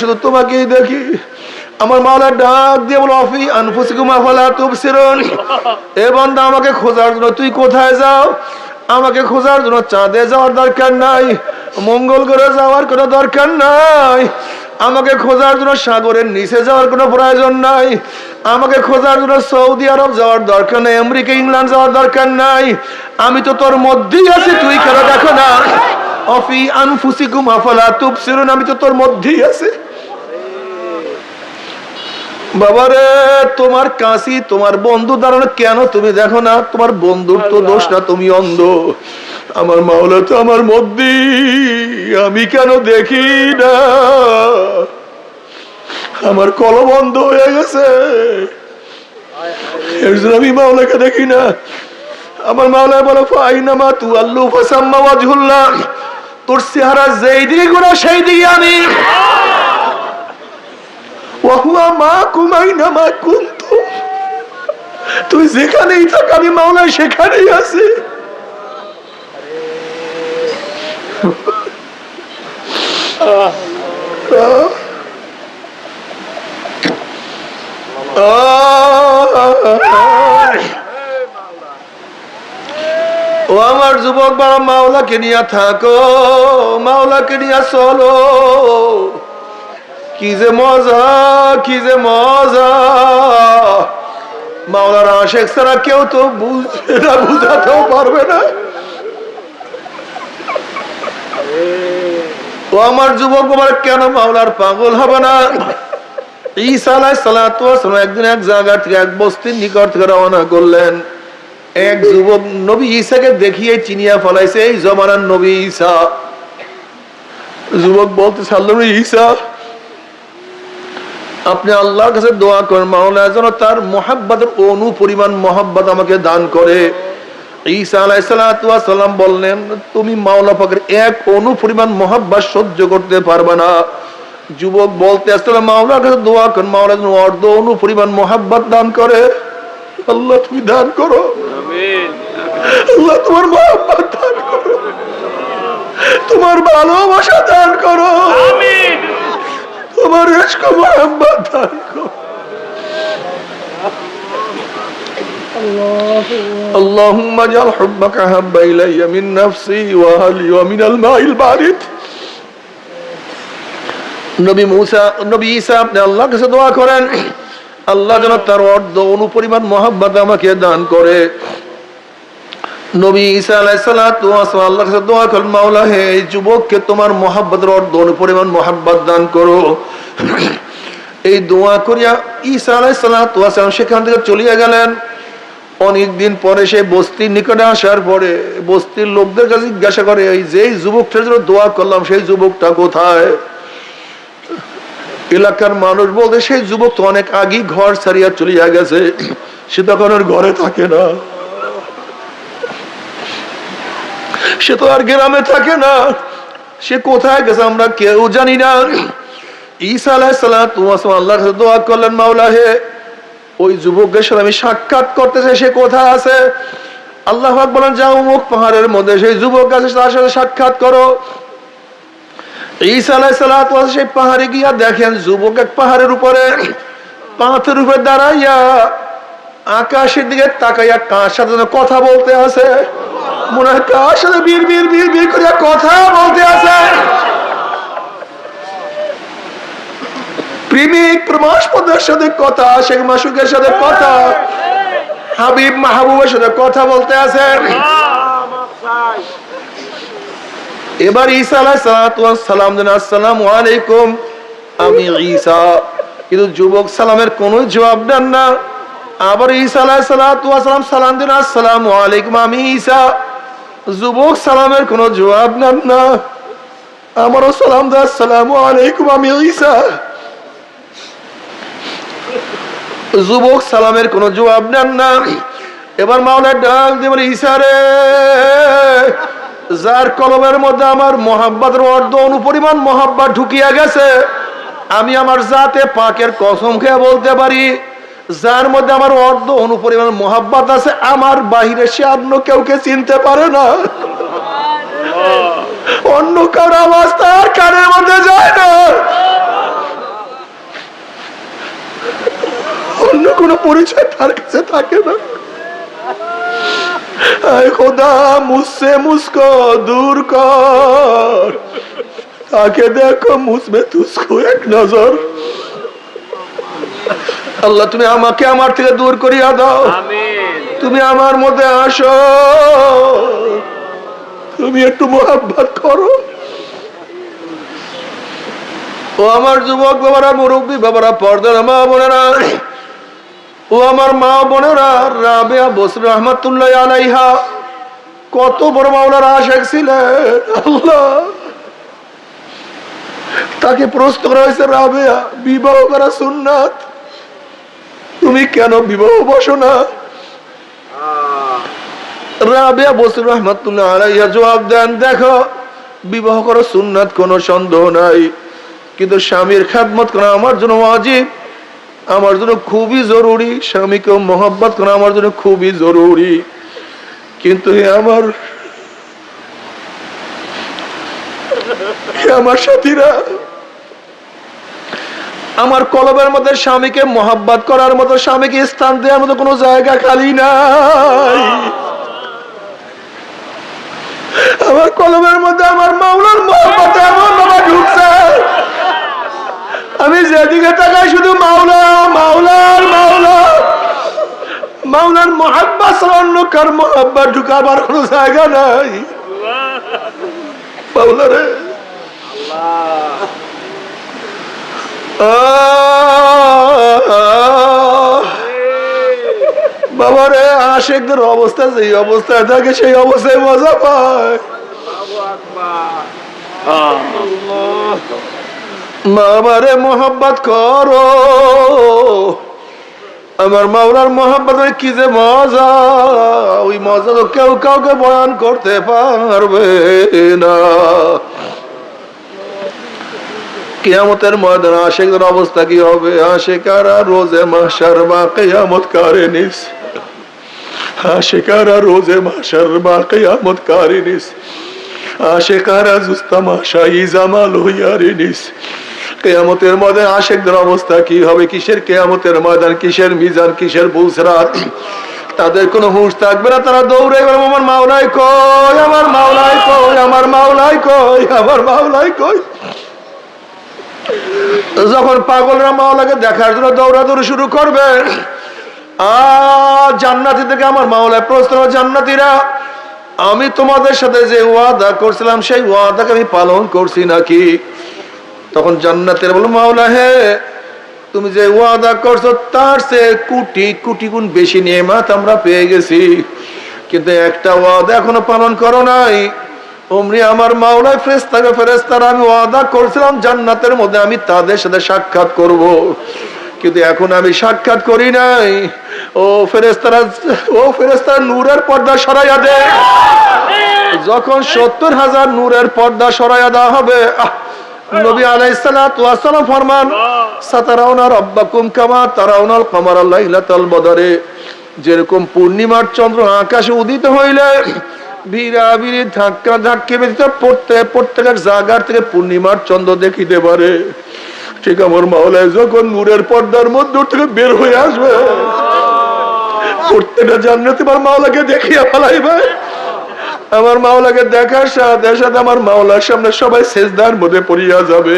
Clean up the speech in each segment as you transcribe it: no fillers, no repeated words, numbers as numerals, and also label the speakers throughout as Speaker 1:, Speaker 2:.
Speaker 1: শুধু তোমাকেই দেখি। আমার মাওলা ডাক দিয়ে বলো অফি আনফুসিকুম আফালা তুবসিরুন, এ বান্দা আমাকে খোঁজার জন্য তুই কোথায় যাও? আমাকে খোঁজার জন্য চাঁদে যাওয়ার দরকার নাই, মঙ্গল গ্রহে যাওয়ার কোনো দরকার নাই, আমাকে খোঁজার জন্য সাগরের নিচে যাওয়ার কোনো প্রয়োজন নাই, আমাকে খোঁজার জন্য সৌদি আরব যাওয়ার দরকার নাই, আমেরিকা ইংল্যান্ড যাওয়ার দরকার নাই। আমি তো তোর মধ্যেই আছি, তুই কেন দেখো না? অফি আনফুসিকুম আফালা তুবসিরুন, আমি তো তোর মধ্যেই আছি। বাবারে তোমার কাশি তোমার বন্ধু দাঁড়ানো, কেন তুমি দেখো না? তোমার বন্ধুর তো দোষ না, তুমি অন্ধ। আমার মাওলা তো আমার মধ্যেই, আমি কেন দেখি না? আমার কলম বন্ধ হয়ে গেছে, এর জন্য আমি মাওলাকে দেখি না। আমার মাওলা বলো ফাইনামা তুআল্লু ফাসাম্মা ওয়াজহুল্লাহ, তোর চেহারা যেই দিকে ঘোরা সেই দিকে আমি। তুই যেখানেই থাক আমি মাওলা সেখানেই আছি। ও আমার যুবক বাবা, মাওলাকে নিয়ে থাকো, মাওলাকে নিয়ে চলো। কি যে মজা, কি যে মজা! মাওলার আশেক ছাড়া কেউ তো বুঝবে না, বুঝাতেও পারবে না। ও আমার যুবক বাবা, কেন মাওলার পাগল হবে না? ঈসা আলাইহিস সালাতু ওয়াস সালাম একদিন এক জায়গা থেকে, এক বস্তির নিকট থেকে রওনা করলেন। এক যুবক নবী ঈসাকে দেখিয়ে চিনিয়া ফলাইছে, এই জমানার নবী ঈসা। যুবক বলতে ছাড়লেন, ঈসা আপনি আল্লাহর কাছে দোয়া করেন, মাওলা যেন তার মুহাব্বতের অনু পরিমাণ মুহাব্বত আমাকে দান করে। ঈসা আলাইহিস সালাতু ওয়াস সালাম বললেন, তুমি মাওলা পাকের এক অনু পরিমাণ মুহাব্বত সহ্য করতে পারবে না। যুবক বলতে আসলে মাওলার কাছে দোয়া করেন, মাওলা যেন অর্ধ অনু পরিমাণ মুহাব্বত দান করে। আল্লাহ তুমি দান করো, আমিন। আল্লাহ তোমার মুহাব্বত দান করো, তোমার ভালোবাসা দান করো, আমিন। তোমার ইশক মুহাব্বত দান করো। اللهم اجعل حبك احب الي من نفسي واهلي ومن الماء البارد। নবী ঈসা আপনি আল্লাহর কাছে দোয়া করেন, আল্লাহ যেন তার অর্ধ অনুপরিমাণ মুহাব্বত আমাকে দান করে। নবী ঈসা আলাইহিস সালাতু ওয়াস সালাম আল্লাহর কাছে দোয়া করেন, মাওলা হে এই যুবককে তোমার মুহাব্বতের অর্ধ অনুপরিমাণ মুহাব্বত দান করো। এই দোয়া করিয়া ঈসা আলাইহিস সালাতু ওয়াস সালাম সেখান থেকে চলিয়া গেলেন। অনেকদিন পরে সেই বস্তির নিকটে আসার পরে বস্তির লোকদের কাছে জিজ্ঞাসা করে, এই যেই যুবকটার জন্য দোয়া করলাম সেই যুবকটা কোথায়? এলাকার মানুষ বলতে, সেই যুবক তো অনেক আগেই ঘর ছাড়িয়া চলিয়া গেছে, সে তখন আর ঘরে থাকে না, সে তো আর গ্রামে থাকে না, সে কোথায় গেছে আমরা কেউ জানি না। ঈসা আলাইহিস সালাতু ওয়াস সালাম আল্লাহর কাছে দোয়া করলেন, মাওলা হে ওই যুবকের সাথে আমি সাক্ষাৎ করতে চাই, সে কোথায় আছে? আল্লাহ পাক বলেন, যাও অমুক পাহাড়ের মধ্যে সেই যুবক আছে, তার সাথে সাক্ষাৎ করো। ঈসা আলাইহিস সালাতু ওয়াস সেই পাহাড়ে গিয়া দেখেন যুবক এক পাহাড়ের উপরে পাথরের উপরে দাঁড়াইয়া আকাশের দিকে তাকাইয়া কার সাথে কথা বলতে আছে, মনে হয় কার সাথে বীর বীর বীর বীর করিয়া কথা বলতে আছে। প্রেমিক প্রমাসপদের সাথে কথা, শেখ মাসুকের সাথে কথা, হাবিব মাহবুবের সাথে কথা বলতে আছে। এবার ঈসা আলাইহিস সালাতু ওয়াস সালাম দেন, আসসালামু আলাইকুম, আমি ঈসা। কিন্তু যুবক সালামের কোনো জবাব দেন না। আবার ঈসা আলাইহিস সালাতু ওয়াস সালাম সালাম দেন, আসসালামু আলাইকুম, আমি ঈসা। যুবক সালামের কোনো জবাব দেন না। আমারও সালাম দেন, আসসালামু আলাইকুম, আমি ঈসা। যুবক সালামের কোনো জবাব দেন না। এবার মাওলা ডাক দিয়ে বলে, ঈসা রে, যার কলমের মধ্যে আমার মুহাব্বতের অর্ধ অনুপরিমাণ মুহাব্বত ঢুকিয়া গেছে, আমি আমার জাতে পাকের কসম খেয়ে বলতে পারি, যার মধ্যে আমার অর্ধ অনুপরিমাণ মুহাব্বত আছে, আমার বাহিরে সে অন্য কেউকে চিনতে পারে না। অন্য কারো আওয়াজ তার কানের মধ্যে যায় না, কোনো পরিচয় তার কাছে থাকে না। খোদা মুঝসে মুঝকো দূর কর, তাকে দেখো মুঝমে তুঝকো এক নজর। আল্লাহ তুমি আমাকে আমার থেকে দূর করিয়া দাও, তুমি আমার মধ্যে আসো, তুমি একটু মোহাব্বত করো। ও আমার যুবক বাবারা, মুরব্বী বাবারা, পর্দার মা বোনেরা, ও আমার মা বোনেরা, রাবেয়া বসরি রহমাতুল্লাহ আলাইহা কত বড় মাওলার আশিক ছিলেন। আল্লাহ তাকে প্রশ্ন করা হয়েছে, রাবেয়া বিবাহ করা সুন্নাত, তুমি কেন বিবাহ বসো না? রাবেয়া বসরি রহমাতুল্লাহ আলাইহা জবাব দেন, দেখো বিবাহ করা সুন্নাত কোনো সন্দেহ নাই, কিন্তু স্বামীর খেদমত করা আমার জন্য ওয়াজিব, আমার জন্য খুবই জরুরি, স্বামীকে মোহাব্বত করা আমার জন্য খুবই জরুরি। কিন্তু আমার সাথীরা, আমার কলবের মধ্যে স্বামীকে মোহাব্বত করার মতো, স্বামীকে স্থান দেওয়ার মতো কোনো জায়গা খালি নাই। আমার কলবের মধ্যে আমার মাওলার মোহাব্বত এমন ভাবে ঢুকছে, আমি যেদিকে তাকাই শুধু মাওলা মাওলার মাওলা, মাওলার মোহাব্বত ছাড়া অন্য কার মোহাব্বত ঢুকাবার কোনো জায়গা নাই। মাওলা রে, বাবা রে, আশিকদের অবস্থা যেই অবস্থায় থাকে সেই অবস্থায় মজা পায়। মামারে মোহাব্বত করো, আমার মাওলার মোহাব্বত কি যে মজা, ওই মজা তো কেউ কাউকে বয়ান করতে পারবে না। কিয়ামতের ময়দানে আশিকদের অবস্থা কি হবে? আশিকারা রোজে মাহশার বা কিয়ামত কারিনিস, আশিকারা রোজে মাহশার বা কিয়ামত কারিনিস, আশিকারা জুস্তামাশাই জামাল হুয়ারিনিস। কিয়ামতের ময়দানে আশিকদের অবস্থা কি হবে? কিসের কিয়ামতের ময়দান, কিসের মিজান, কিসের পুলসিরাত, তাদের কোনো হুঁশ থাকবে না। তারা দৌড়ে গেল, আমার মাওলাই কই, আমার মাওলাই কই, আমার মাওলাই কই, আমার মাওলাই কই। যখন পাগলরা মাওলাকে দেখার জন্য দৌড়াদৌড়ি শুরু করবে, জান্নাতি থেকে আমার মাওলায় প্রশ্ন, জান্নাতীরা আমি তোমাদের সাথে যে ওয়াদা করছিলাম সেই ওয়াদাকে আমি পালন করছি নাকি? তখন জান্নাতের বলো, মাওলা হে, তুমি যে ওয়াদা করছো তার চেয়ে কোটি কোটি গুণ বেশি নিয়ামত আমরা পেয়ে গেছি, কিন্তু একটা ওয়াদা এখনো পালন করো নাই। অমনি আমার মাওলায় ফেরেশতারা আমি ওয়াদা করছিলাম জান্নাতের মধ্যে আমি তাদের সাথে সাক্ষাৎ করব, কিন্তু এখন আমি সাক্ষাৎ করি নাই। ও ফেরেশতারা নূরের পর্দা সরাইয়া দে। যখন 70,000 নূরের পর্দা সরাইয়া দেওয়া হবে, নবী আলাইহিস সালাতু ওয়াস সালাম ফরমান, সাতারাউনা রাব্বাকুম কামা তারাউনাল কমারা লাইলাতাল বদরে, যেরকম পূর্ণিমার চন্দ্র আকাশে উদিত হইলে ভিড়াভিড়ি ধাক্কা ধাক্কি প্রত্যেকের জায়গার থেকে পূর্ণিমার চন্দ্র দেখিতে পারে, ঠিক আমার মাওলায় যখন নূরের পর্দার মধ্যে থেকে বের হয়ে আসবে, প্রত্যেকটা জান্নাতি আমার মাওলাকে দেখিয়া ফেলাইবে। আমার মাওলাকে দেখার সাথে সাথে আমার মাওলার সামনে সবাই সেজদার মধ্যে পড়িয়া যাবে,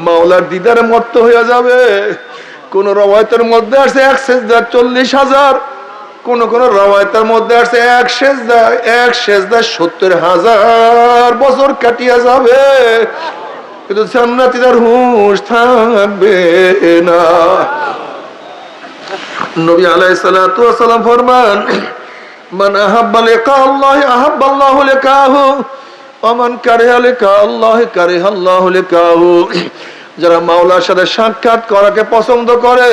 Speaker 1: মাওলার দিদারে মত্ত হইয়া যাবে। কোন রওয়ায়াতের মধ্যে আছে এক সেজদা 40,000, কোন কোন রওয়ায়াতের মধ্যে আছে এক সেজদা 70,000 বছর কাটিয়া যাবে, কিন্তু জান্নাতীদের হুঁশ থাকবে না। নবী আলাইহিস সালাতু ওয়াস সালাম ফরমান, মান আহাব্বা লিকা আল্লাহি আহাব্বাল্লাহু লিকাহু ওয়া মান কারিহা লিকা আল্লাহি কারিহাল্লাহু লিকাহু। যারা মাওলার সাথে সাক্ষাৎ করাকে পছন্দ করে,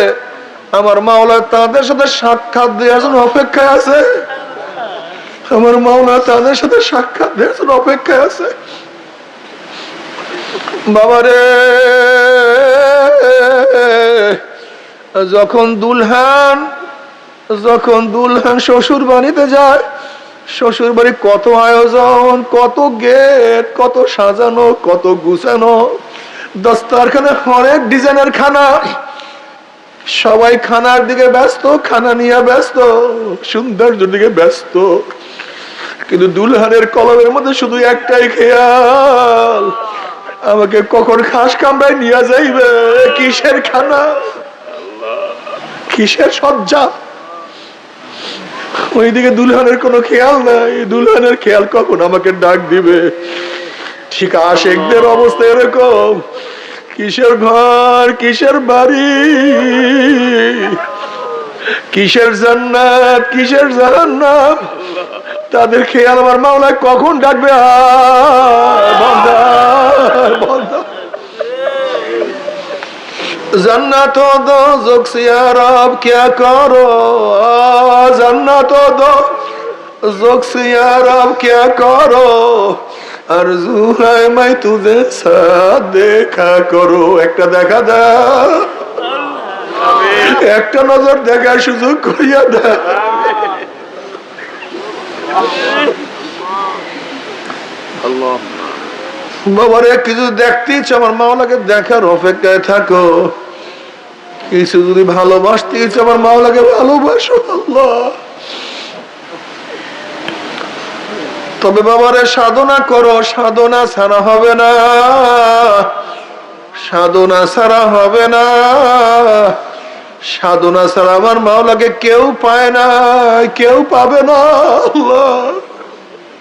Speaker 1: আমার মাওলা তাদের সাথে সাক্ষাৎ দেওয়ার জন্য অপেক্ষায় আছে। আমার মাওলা তাদের সাথে সাক্ষাৎ দেওয়ার জন্য অপেক্ষায় আছে। বাবারে, যখন দুলহান শ্বশুর বাড়িতে যায়, শ্বশুর বাড়ি কত আয়োজন, কত গেট, কত সাজানো, কত গুছানো, দস্তারখানে অনেক ডিজাইনের খানা। সবাই খানার দিকে ব্যস্ত, খানা নিয়ে ব্যস্ত, সৌন্দর্যের দিকে ব্যস্ত, কিন্তু দুলহানের কলমের মধ্যে শুধু একটাই খেয়াল, আমাকে কখন খাস কামড়ায় নিয়ে যাইবে, কিসের খানা, কিসের সজ্জা। ওইদিকে দুলহানের কোনো খেয়াল নাই, দুলহানের খেয়াল কখন আমাকে ডাক দিবে। ঠিক আশিকদের অবস্থা এরকম, কিসের ঘর, কিসের বাড়ি, কিসের জান্নাত, কিসের জাহান্নাম, তাদের খেয়াল আমার মাওলা কখন ডাকবে। বান্দা বান্দা, जन्नत दो जोक्सिया रब क्या करो, जन्नत दो जोक्सिया रब क्या करो, आरज़ू है मैं तुझे साथ देखा करो। একটা দেখা দাও, একটা নজর দেখার সুযোগ করিয়া দাও। আল্লাহ বাবারে, কিছু দেখতে ইচ্ছে আমার মাওলাকে দেখার অপেক্ষায় থাকো, কিছু যদি ভালোবাসতে ইচ্ছে আমার মাওলাকে ভালোবাসো। আল্লাহ, তবে বাবারে সাধনা করো, সাধনা ছাড়া হবে না, সাধনা ছাড়া হবে না, সাধনা ছাড়া আমার মাওলাকে কেউ পায় না, কেউ পাবে না। আল্লাহ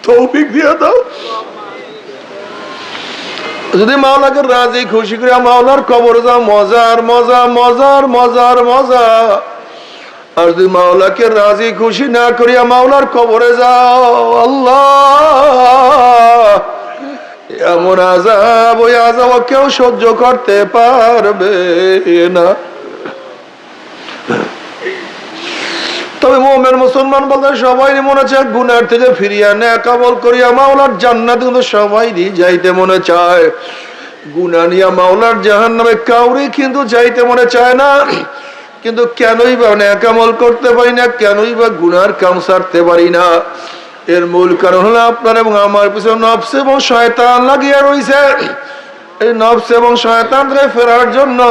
Speaker 1: তৌফিক দিয়ে দাও। যদি মাওলাকে রাজি খুশি করে মাওলার কবর যাও, মজার মজা, মজার মজার মজা। আর যদি মাওলাকে রাজি খুশি না করিয়া মাওলার কবরে যাও, আল্লাহ এমন আযাব, ওই আযাব কেউ সহ্য করতে পারবে না। তবে মুমিন মুসলমান বলতে সবাই মনে চায় গুনার থেকে ফিরিয়া নেক আমল করিয়া মাওলার জান্নাতে, কিন্তু সবাই যাইতে মনে চায়। গুনাহ নিয়া মাওলার জাহান্নামে কাউরে কিন্তু যাইতে মনে চায় না। কিন্তু কেনই বা নেক আমল করতে পারি না, কেনই বা গুনার কাম ছাড়তে পারি না? এর মূল কারণ হলো আপনার এবং আমার পিছনে নফস এবং শয়তান লাগিয়া রইছে। এই নফস এবং শয়তানকে ফেরার জন্য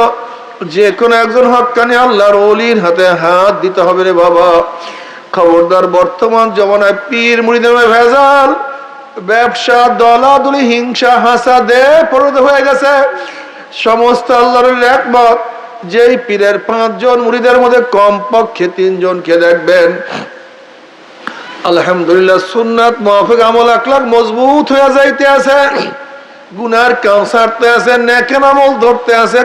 Speaker 1: যে কোন একজন হক্কানি আল্লাহর ওলির হাতে হাত দিতে হবে রে বাবা। খবরদার, বর্তমান জমানায় পীর মুরিদের ভেজাল, ব্যবসা, দলাদলি, হিংসা, হাসাদে পরিণত হয়ে গেছে। সমস্ত আল্লাহর একমত, যেই পীরের 5 জন মুরিদের মধ্যে কমপক্ষে 3 জনকে দেখবেন আলহামদুলিল্লাহ সুন্নাত মুআফিক আমল আখলাক মজবুত হয়ে যাইতে আছে, গুনার কাম ছাড়তে আছে, নেক আমল ধরতে আছে।